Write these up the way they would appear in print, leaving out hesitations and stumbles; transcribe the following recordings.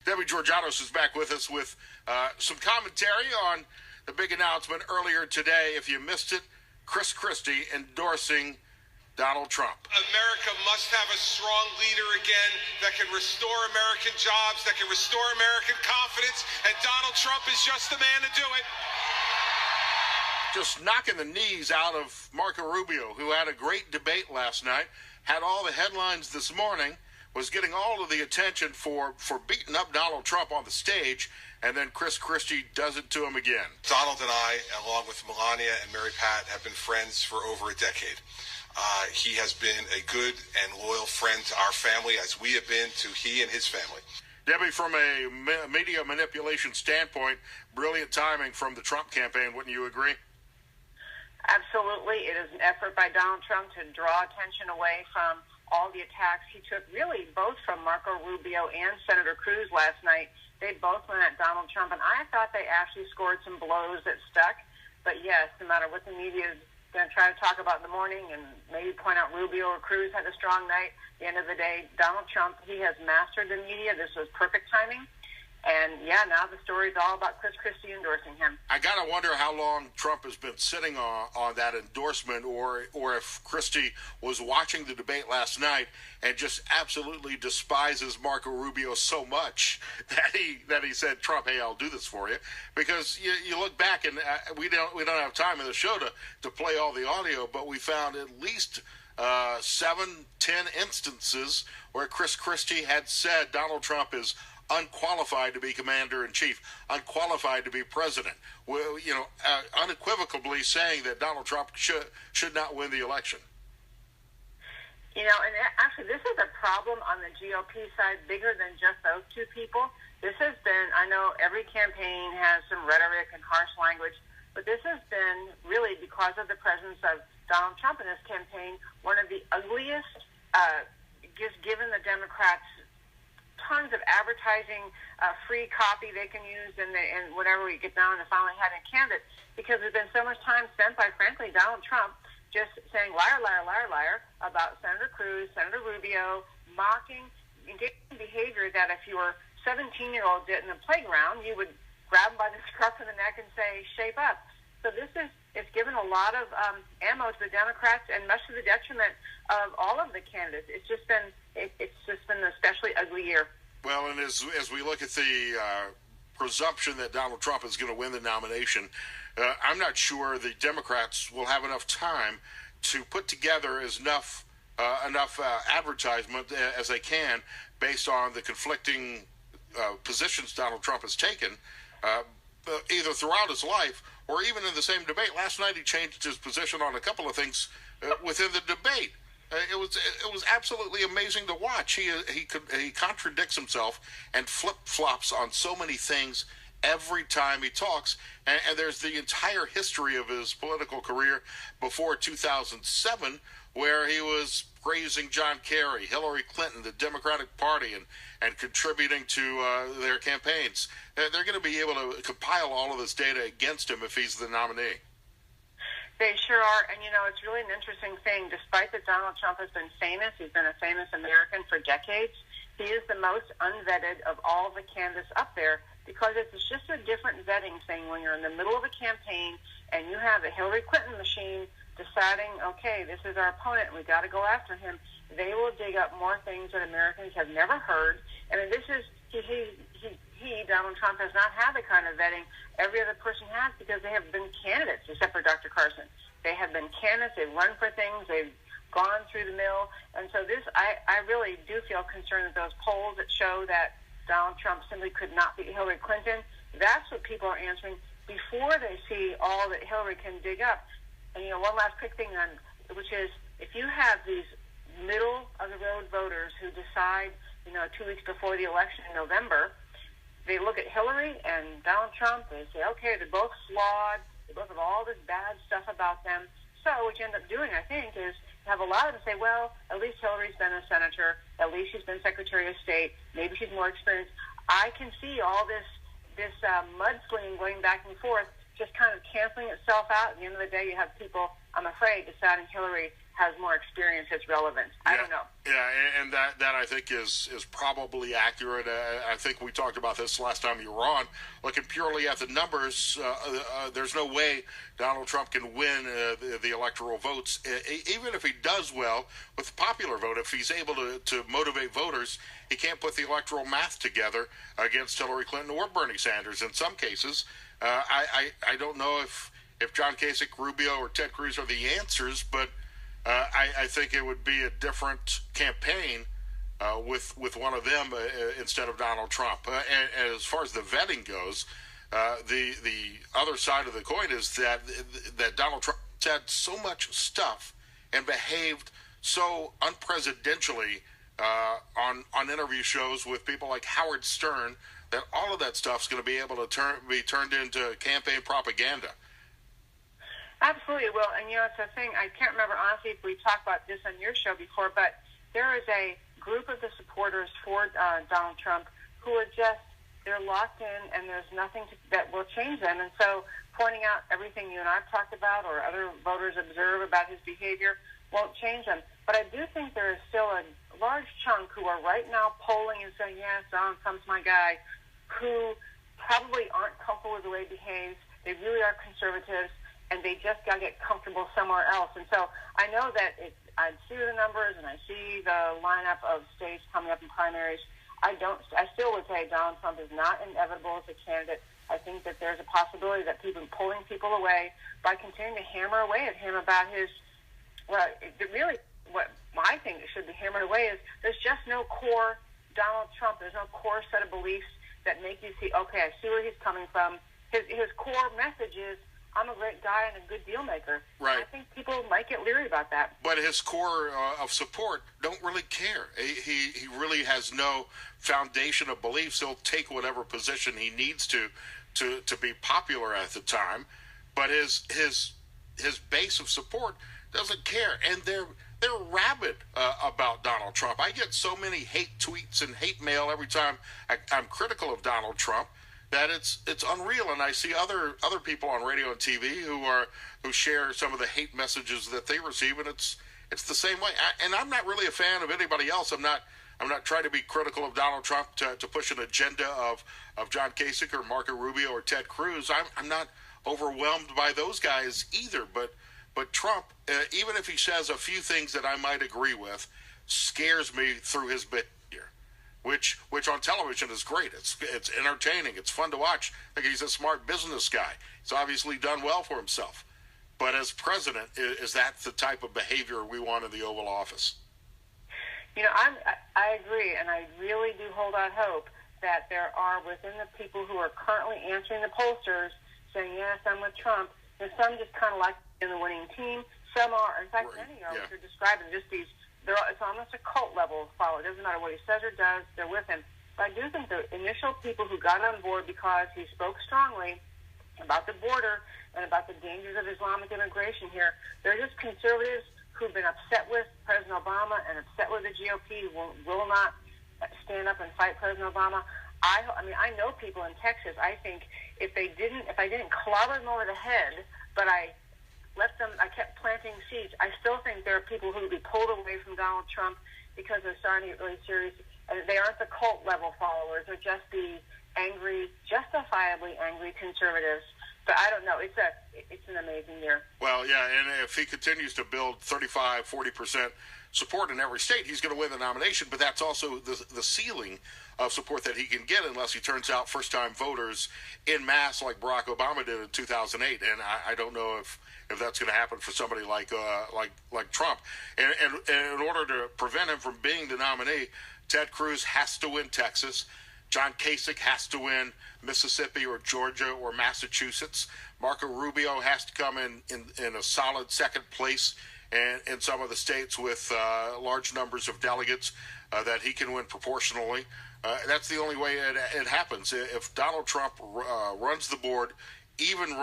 Debbie Georgatos is back with us with some commentary on the big announcement earlier today. If you missed it, Christie endorsing Donald Trump. America must have a strong leader again that can restore American jobs, that can restore American confidence, and Donald Trump is just the man to do it. Just knocking the knees out of Marco Rubio, who had a great debate last night, had all the headlines this morning, was getting all of the attention for beating up Donald Trump on the stage, and then Christie does it to him again. Donald and I, along with Melania and Mary Pat, have been friends for over a decade. He has been a good and loyal friend to our family, as we have been to he and his family. Debbie, from a media manipulation standpoint, brilliant timing from the Trump campaign, wouldn't you agree? Absolutely. It is an effort by Donald Trump to draw attention away from all the attacks he took, really both from Marco Rubio and Senator Cruz last night. They both went at Donald Trump, and I thought they actually scored some blows that stuck. But yes, no matter what the media is going to try to talk about in the morning and maybe point out Rubio or Cruz had a strong night, at the end of the day, Donald Trump, he has mastered the media. This was perfect timing. And, yeah, now the story's all about Christie endorsing him. I got to wonder how long Trump has been sitting on that endorsement, or if Christie was watching the debate last night and just absolutely despises Marco Rubio so much that he said, Trump, hey, I'll do this for you. Because you look back, and we don't have time in the show to play all the audio, but we found at least 7-10 instances where Christie had said Donald Trump is unqualified to be commander-in-chief, unqualified to be president, unequivocally saying that Donald Trump should not win the election. You know, and actually this is a problem on the GOP side bigger than just those two people. This has been, I know every campaign has some rhetoric and harsh language, but this has been really because of the presence of Donald Trump in his campaign, one of the ugliest, just given the Democrats tons of advertising, free copy they can use, and whenever we get down to finally having a candidate, because there's been so much time spent by, frankly, Donald Trump just saying liar, liar, liar, liar about Senator Cruz, Senator Rubio, mocking, engaging behavior that if you were 17-year-old did in the playground, you would grab him by the scruff of the neck and say, shape up. So it's given a lot of ammo to the Democrats, and much to the detriment of all of the candidates. It's just been an especially ugly year. Well, and as we look at the presumption that Donald Trump is going to win the nomination, I'm not sure the Democrats will have enough time to put together enough advertisement as they can based on the conflicting positions Donald Trump has taken, either throughout his life or even in the same debate. Last night he changed his position on a couple of things within the debate. It was absolutely amazing to watch. He contradicts himself and flip-flops on so many things every time he talks. And there's the entire history of his political career before 2007, where he was praising John Kerry, Hillary Clinton, the Democratic Party, and contributing to their campaigns. They're going to be able to compile all of this data against him if he's the nominee. They sure are, and it's really an interesting thing. Despite that Donald Trump has been famous, he's been a famous American for decades, he is the most unvetted of all the candidates up there, because it's just a different vetting thing when you're in the middle of a campaign and you have the Hillary Clinton machine deciding, okay, this is our opponent, we've got to go after him. They will dig up more things that Americans have never heard. I mean, this is, Donald Trump, has not had the kind of vetting every other person has, because they have been candidates, except for Dr. Carson. They have been candidates, they've run for things, they've gone through the mill. And so I really do feel concerned that those polls that show that Donald Trump simply could not beat Hillary Clinton, that's what people are answering before they see all that Hillary can dig up. And, one last quick thing which is, if you have these middle-of-the-road voters who decide, 2 weeks before the election in November, they look at Hillary and Donald Trump, they say, okay, they're both flawed, they both have all this bad stuff about them. So what you end up doing, I think, is have a lot of them say, well, at least Hillary's been a senator, at least she's been Secretary of State, maybe she's more experienced. I can see all this mudslinging going back and forth just kind of canceling itself out. At the end of the day, you have people, I'm afraid, deciding Hillary has more experience that's relevant. I don't know. Yeah, and that I think is probably accurate. I think we talked about this last time you were on. Looking purely at the numbers, there's no way Donald Trump can win the electoral votes, even if he does well with the popular vote. If he's able to motivate voters, he can't put the electoral math together against Hillary Clinton or Bernie Sanders. In some cases, I don't know if John Kasich, Rubio, or Ted Cruz are the answers, but I think it would be a different campaign with one of them instead of Donald Trump. And as far as the vetting goes, the other side of the coin is that Donald Trump said so much stuff and behaved so unpresidentially on interview shows with people like Howard Stern that all of that stuff's going to be able to be turned into campaign propaganda. Absolutely. Well, and it's a thing, I can't remember honestly if we talked about this on your show before, but there is a group of the supporters for Donald Trump who are they're locked in, and there's nothing that will change them. And so pointing out everything you and I've talked about or other voters observe about his behavior won't change them. But I do think there is still a large chunk who are right now polling and saying, yes, Donald Trump's my guy, who probably aren't comfortable with the way he behaves. They really are conservatives, and they just got to get comfortable somewhere else. And so I know that I see the numbers and I see the lineup of states coming up in primaries. I still would say Donald Trump is not inevitable as a candidate. I think that there's a possibility that people are pulling people away by continuing to hammer away at him about his, what I think should be hammered away is there's just no core Donald Trump. There's no core set of beliefs that make you see, okay, I see where he's coming from. His core message is, I'm a great guy and a good deal maker. Right. I think people might get leery about that. But his core of support don't really care. He really has no foundation of beliefs. He'll take whatever position he needs to be popular at the time. But his base of support doesn't care, and they're rabid about Donald Trump. I get so many hate tweets and hate mail every time I'm critical of Donald Trump that it's unreal. And I see other people on radio and TV who share some of the hate messages that they receive, and it's the same way. And I'm not really a fan of anybody else. I'm not trying to be critical of Donald Trump to push an agenda of John Kasich or Marco Rubio or Ted Cruz. I'm not overwhelmed by those guys either. But Trump, even if he says a few things that I might agree with, scares me through his behavior. Which on television is great. It's entertaining. It's fun to watch. I think he's a smart business guy. He's obviously done well for himself. But as president, is that the type of behavior we want in the Oval Office? I agree, and I really do hold out hope that there are within the people who are currently answering the pollsters saying, yes, I'm with Trump, and some just kind of like in the winning team. Some are, in fact, many are, what you're describing, just these. It's almost a cult level follow. It doesn't matter what he says or does, they're with him. But I do think the initial people who got on board because he spoke strongly about the border and about the dangers of Islamic immigration here, they're just conservatives who've been upset with President Obama and upset with the GOP, who will not stand up and fight President Obama. I mean, I know people in Texas. I think if I didn't clobber them over the head, but I kept planting seeds. I still think there are people who will be pulled away from Donald Trump because they're starting to get really serious. And they aren't the cult level followers. They're just the angry, justifiably angry conservatives. But I don't know. It's an amazing year. Well, yeah, and if he continues to build 35, 40% support in every state, he's going to win the nomination. But that's also the ceiling of support that he can get unless he turns out first-time voters in mass like Barack Obama did in 2008. And I don't know if that's going to happen for somebody like Trump. And in order to prevent him from being the nominee, Ted Cruz has to win Texas. John Kasich has to win Mississippi or Georgia or Massachusetts. Marco Rubio has to come in a solid second place in some of the states with large numbers of delegates that he can win proportionally. That's the only way it happens. If Donald Trump runs the board, even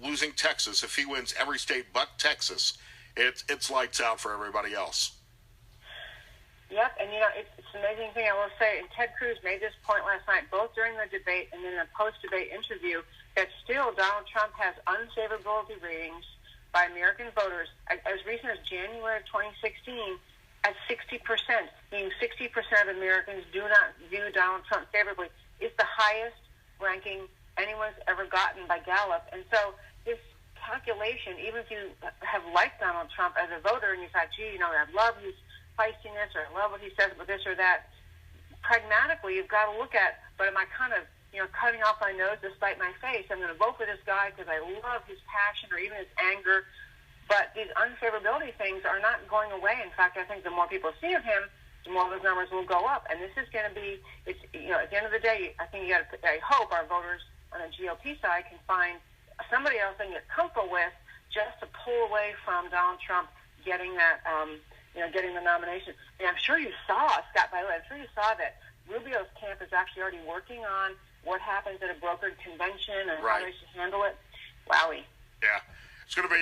losing Texas, if he wins every state but Texas, it's lights out for everybody else. Yep, and it's an amazing thing I will say, and Ted Cruz made this point last night, both during the debate and in a post-debate interview, that still Donald Trump has unfavorability ratings by American voters as recent as January of 2016 at 60%, meaning 60% of Americans do not view Donald Trump favorably. It's the highest ranking anyone's ever gotten by Gallup. And so this calculation, even if you have liked Donald Trump as a voter and you thought, gee, I love his feistiness or I love what he says about this or that, pragmatically, you've got to look at, but am I kind of, cutting off my nose to spite my face? I'm going to vote for this guy because I love his passion or even his anger. But these unfavorability things are not going away. In fact, I think the more people see of him, the more those numbers will go up. And this is going to be, at the end of the day, I think I hope our voters on the GOP side can find somebody else they can get comfortable with just to pull away from Donald Trump getting that, getting the nomination. And I'm sure you saw, Scott, by the way, I'm sure you saw that Rubio's camp is actually already working on what happens at a brokered convention and how they should handle it. Wowie. Yeah. It's going to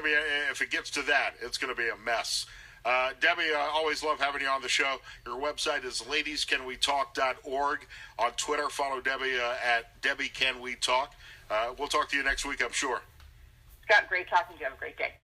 be, if it gets to that, it's going to be a mess. Debbie, always love having you on the show. Your website is ladiescanwetalk.org. On Twitter, follow Debbie at DebbieCanWeTalk. We'll talk to you next week, I'm sure. Scott, great talking to you. Have a great day.